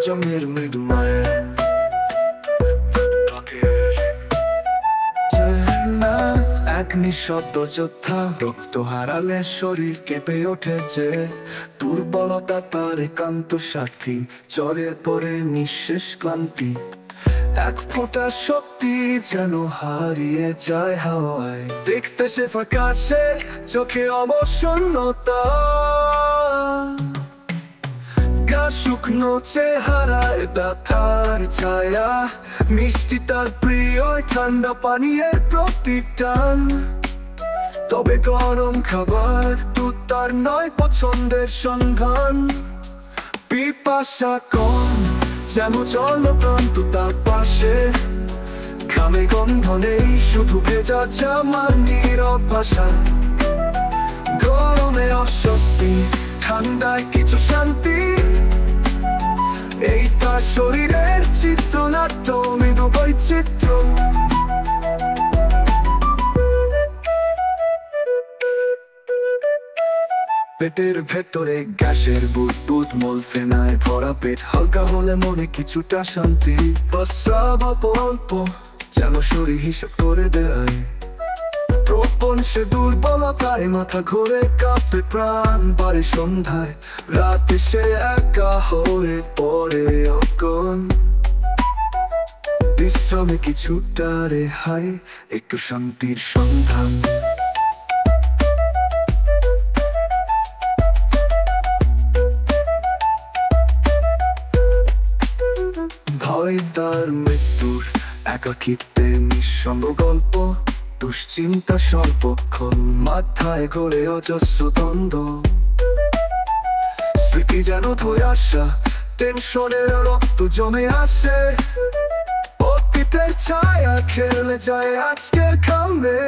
জমের মৃদু মায়ের এক নিঃশব্দ যোদ্ধা, রক্ত হারালে শরীর কেঁপে ওঠে যে, দুর্বলতা তার একান্ত সাথী, জ্বরে পড়ে নিঃশেষ ক্লান্তি। এক ফোঁটা শক্তি যেন হারিয়ে যায় হাওয়ায়, দেখতে সে ফ্যাকাশে, চোখে অবসন্নতা। গা শুকনো চেহারায় ব্যথার ছায়া, মিষ্টি তার প্রিয় ঠান্ডা পানীয়ের প্রতীক টান। তবে গরম খাবার দুধ তার নয় পছন্দের সন্ধান। পিপাসা কম যেন জলপ্রান্ত তার পাশে, ঘামে গন্ধ নেই শুধু ভেজা জামার নীরব ভাষা। গরমে অস্বস্তি, ঠান্ডায় কিছু শান্তি, এই তার শরীরের চিত্রনাট্য, মৃদু বৈচিত্র্য। পেটের ভেতরে গ্যাসের বুদবুদ, মল ফেনায় ভরা পেট, হালকা হলে মনে কিছুটা শান্তি। প্রস্রাব অল্প যেন শরীর হিসেব করে দেয়, প্রবণ সে দুর্বলতায় মাথা ঘুরে কাঁপে, প্রাণ বাড়ে সন্ধ্যায়, রাতে সে একা হয়ে পড়ে অজ্ঞান। বিশ্রামে কিছুটা রেহাই, একটু শান্তির সন্ধান। ভয় তার মৃত্যুর, একাকিত্বে নিঃসঙ্গ গল্প, দুশ্চিন্তা সর্বক্ষণ মাথায় ঘোরে অজস্র দ্বন্দ্ব। স্মৃতি যেন ধুয়ে আসা, টেনশনের রক্ত জমে আসে, অতীতের ছায়া খেলে যায় আজকের ঘামে।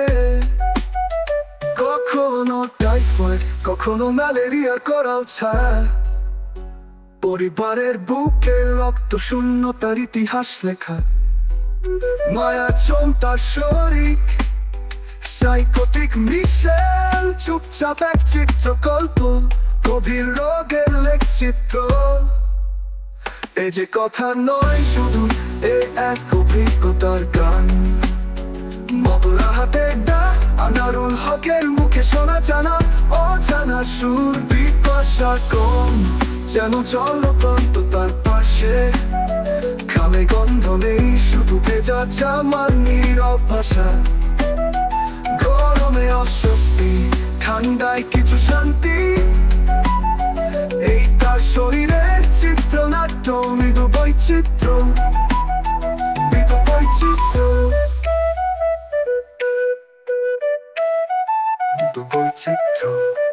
কখনো টাইফয়েড, কখনো ম্যালেরিয়ার করাল ছায়া, পরিবারের বুকে রক্ত শূন্যতার ইতিহাস লেখা। মায়া তার শরীর, সাইকোটিক মিশেল, চুপচাপ এক চিত্রকল্প, গভীর রোগের লেখচিত্র। এ যে কথা নয় শুধু, এ এক অভিজ্ঞতার গান। মবলা হাতে ডা আনারুল হকের মুখে শোনা জানা অজানা সুর। পিপাসা কম যেন জলপ্রান্ত তার পাশে, ঘামে গন্ধ নেই শুধু ভেজা জামার নীরব ভাষা। গরমে অস্বস্তি, ঠান্ডায় কিছু শান্তি, এই তার শরীরের চিত্রনাট্য, মৃদু বৈচিত্র্য, মৃদু বৈচিত্র্য, মৃদু বৈচিত্র্য।